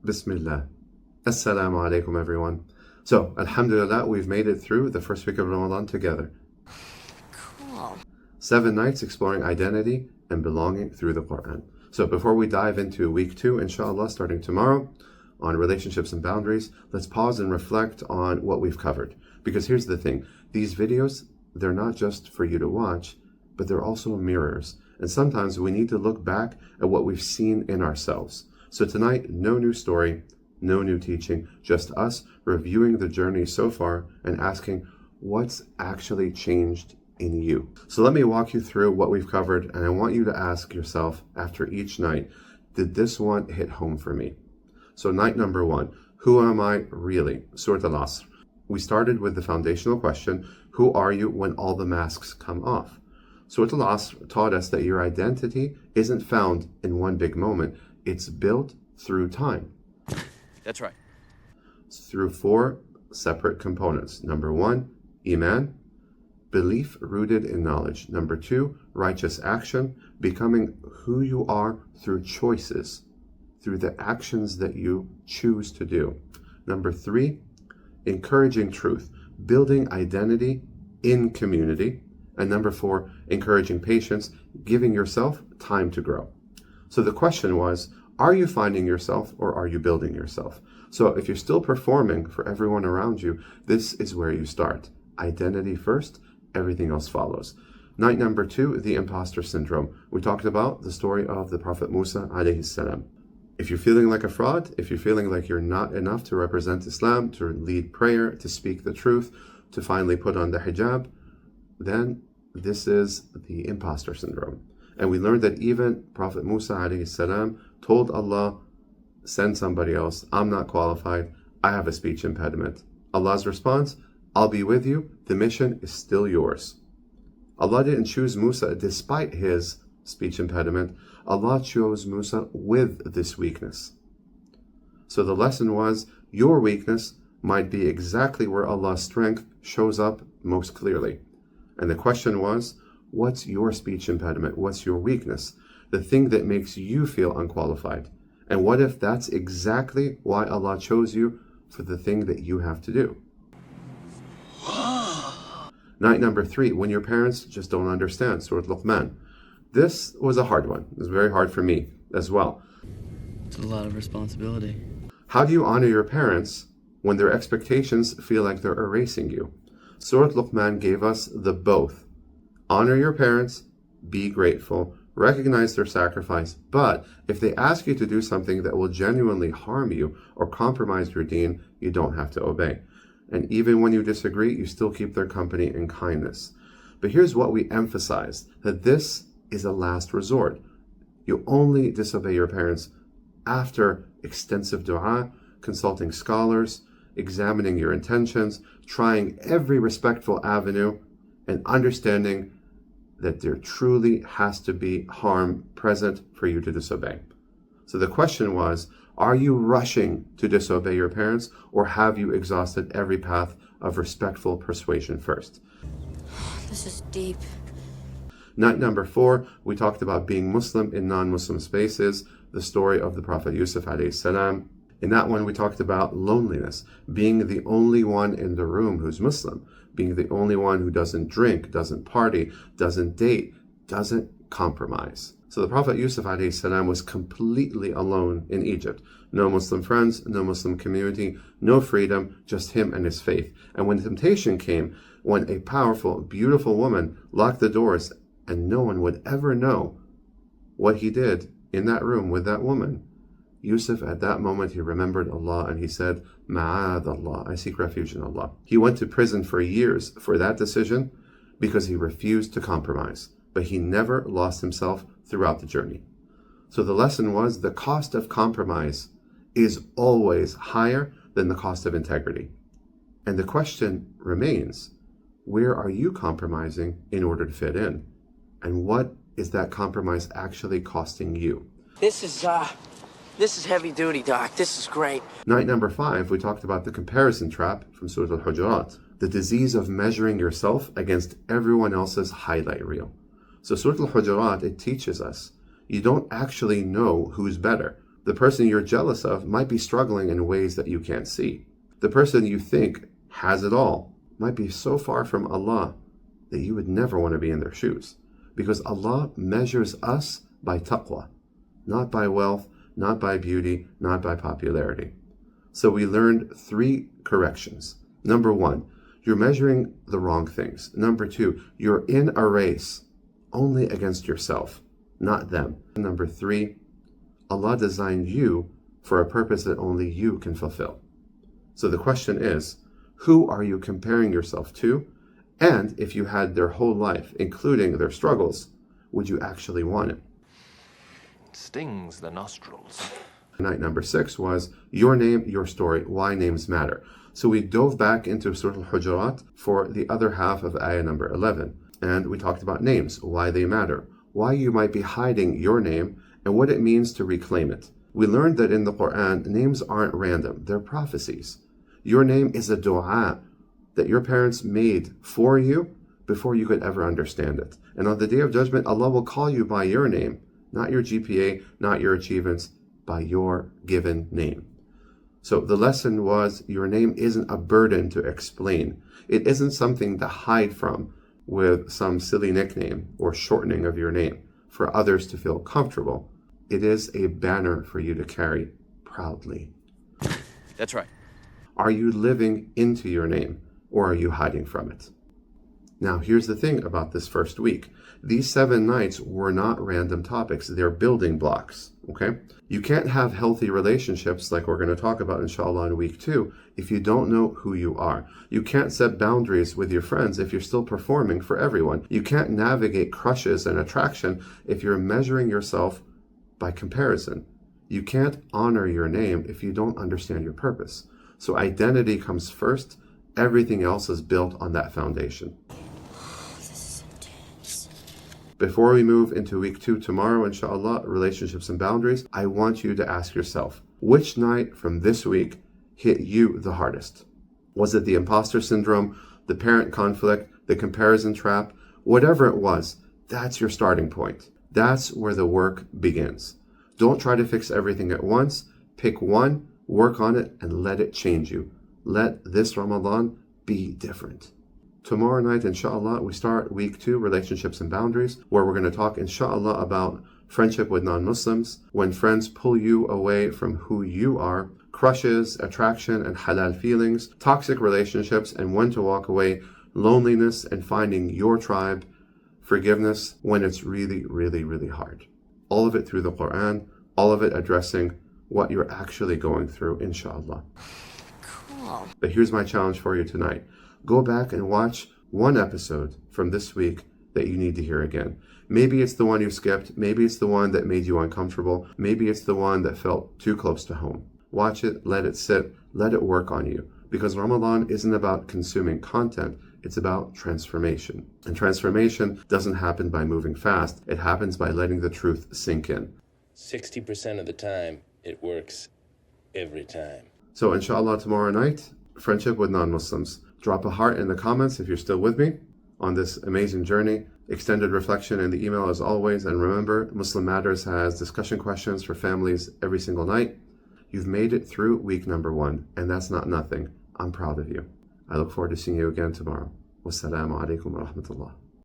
Bismillah. Assalamu alaikum, everyone. So, Alhamdulillah, we've made it through the first week of Ramadan together. Cool. 7 nights exploring identity and belonging through the Quran. So before we dive into week 2, inshallah, starting tomorrow, on relationships and boundaries, let's pause and reflect on what we've covered. Because here's the thing, these videos, they're not just for you to watch, but they're also mirrors. And sometimes we need to look back at what we've seen in ourselves. So tonight, no new story, no new teaching, just us reviewing the journey so far and asking what's actually changed in you. So let me walk you through what we've covered, and I want you to ask yourself after each night, did this one hit home for me? So night number 1, who am I really? Surat Al-Asr. We started with the foundational question, who are you when all the masks come off? Surat Al-Asr taught us that your identity isn't found in one big moment, it's built through time. That's right. Through 4 separate components. Number 1, Iman, belief rooted in knowledge. Number 2, righteous action, becoming who you are through choices, through the actions that you choose to do. Number 3, encouraging truth, building identity in community. And number 4, encouraging patience, giving yourself time to grow. So the question was, are you finding yourself or are you building yourself? So if you're still performing for everyone around you, this is where you start. Identity first, everything else follows. Night number 2, the imposter syndrome. We talked about the story of the Prophet Musa alayhi salam. If you're feeling like a fraud, if you're feeling like you're not enough to represent Islam, to lead prayer, to speak the truth, to finally put on the hijab, then this is the imposter syndrome. And we learned that even Prophet Musa alayhi salam told Allah, send somebody else, I'm not qualified, I have a speech impediment. Allah's response, I'll be with you, the mission is still yours. Allah didn't choose Musa despite his speech impediment, Allah chose Musa with this weakness. So the lesson was, your weakness might be exactly where Allah's strength shows up most clearly. And the question was, what's your speech impediment? What's your weakness? The thing that makes you feel unqualified. And what if that's exactly why Allah chose you for the thing that you have to do? Night number 3, when your parents just don't understand, Surat Luqman. This was a hard one. It was very hard for me as well. It's a lot of responsibility. How do you honor your parents when their expectations feel like they're erasing you? Surat Luqman gave us the both. Honor your parents, be grateful, recognize their sacrifice, but if they ask you to do something that will genuinely harm you or compromise your deen, you don't have to obey. And even when you disagree, you still keep their company in kindness. But here's what we emphasize, that this is a last resort. You only disobey your parents after extensive dua, consulting scholars, examining your intentions, trying every respectful avenue, and understanding that there truly has to be harm present for you to disobey. So the question was, are you rushing to disobey your parents, or have you exhausted every path of respectful persuasion first? This is deep. Night number 4, we talked about being Muslim in non-Muslim spaces, the story of the Prophet Yusuf alayhi salam. In that one, we talked about loneliness, being the only one in the room who's Muslim, being the only one who doesn't drink, doesn't party, doesn't date, doesn't compromise. So the Prophet Yusuf alayhi salam was completely alone in Egypt. No Muslim friends, no Muslim community, no freedom, just him and his faith. And when temptation came, when a powerful, beautiful woman locked the doors and no one would ever know what he did in that room with that woman, Yusuf, at that moment, he remembered Allah and he said, Ma'ad Allah, I seek refuge in Allah. He went to prison for years for that decision because he refused to compromise, but he never lost himself throughout the journey. So the lesson was, the cost of compromise is always higher than the cost of integrity. And the question remains, where are you compromising in order to fit in? And what is that compromise actually costing you? This is heavy duty, Doc. This is great. Night number 5, we talked about the comparison trap from Surat Al-Hujurat, the disease of measuring yourself against everyone else's highlight reel. So Surat Al-Hujurat, it teaches us, you don't actually know who's better. The person you're jealous of might be struggling in ways that you can't see. The person you think has it all might be so far from Allah that you would never want to be in their shoes. Because Allah measures us by taqwa, not by wealth, not by beauty, not by popularity. So we learned 3 corrections. Number 1, you're measuring the wrong things. Number 2, you're in a race only against yourself, not them. Number 3, Allah designed you for a purpose that only you can fulfill. So the question is, who are you comparing yourself to? And if you had their whole life, including their struggles, would you actually want it? Stings the nostrils. Night number 6 was your name, your story, why names matter. So we dove back into Surat Al-Hujurat for the other half of ayah number 11. And we talked about names, why they matter, why you might be hiding your name, and what it means to reclaim it. We learned that in the Quran, names aren't random, they're prophecies. Your name is a dua that your parents made for you before you could ever understand it. And on the Day of Judgment, Allah will call you by your name, not your GPA, not your achievements, by your given name. So the lesson was your name isn't a burden to explain. It isn't something to hide from with some silly nickname or shortening of your name for others to feel comfortable. It is a banner for you to carry proudly. That's right. Are you living into your name or are you hiding from it? Now, here's the thing about this first week. These 7 nights were not random topics. They're building blocks, okay? You can't have healthy relationships like we're going to talk about, inshallah, in week 2 if you don't know who you are. You can't set boundaries with your friends if you're still performing for everyone. You can't navigate crushes and attraction if you're measuring yourself by comparison. You can't honor your name if you don't understand your purpose. So identity comes first. Everything else is built on that foundation. Before we move into week 2 tomorrow, inshallah, relationships and boundaries, I want you to ask yourself, which night from this week hit you the hardest? Was it the imposter syndrome, the parent conflict, the comparison trap? Whatever it was, that's your starting point. That's where the work begins. Don't try to fix everything at once. Pick one, work on it, and let it change you. Let this Ramadan be different. Tomorrow night, inshallah, we start week 2, relationships and boundaries, where we're going to talk, inshallah, about friendship with non-Muslims, when friends pull you away from who you are, crushes, attraction, and halal feelings, toxic relationships, and when to walk away, loneliness, and finding your tribe, forgiveness when it's really, really, really hard. All of it through the Quran, all of it addressing what you're actually going through, inshallah. Cool. But here's my challenge for you tonight. Go back and watch one episode from this week that you need to hear again. Maybe it's the one you skipped. Maybe it's the one that made you uncomfortable. Maybe it's the one that felt too close to home. Watch it, let it sit, let it work on you. Because Ramadan isn't about consuming content, it's about transformation. And transformation doesn't happen by moving fast. It happens by letting the truth sink in. 60% of the time, it works every time. So inshallah, tomorrow night, friendship with non-Muslims. Drop a heart in the comments if you're still with me on this amazing journey. Extended reflection in the email as always. And remember, Muslim Matters has discussion questions for families every single night. You've made it through week number 1, and that's not nothing. I'm proud of you. I look forward to seeing you again tomorrow. Wassalamu alaikum wa rahmatullah.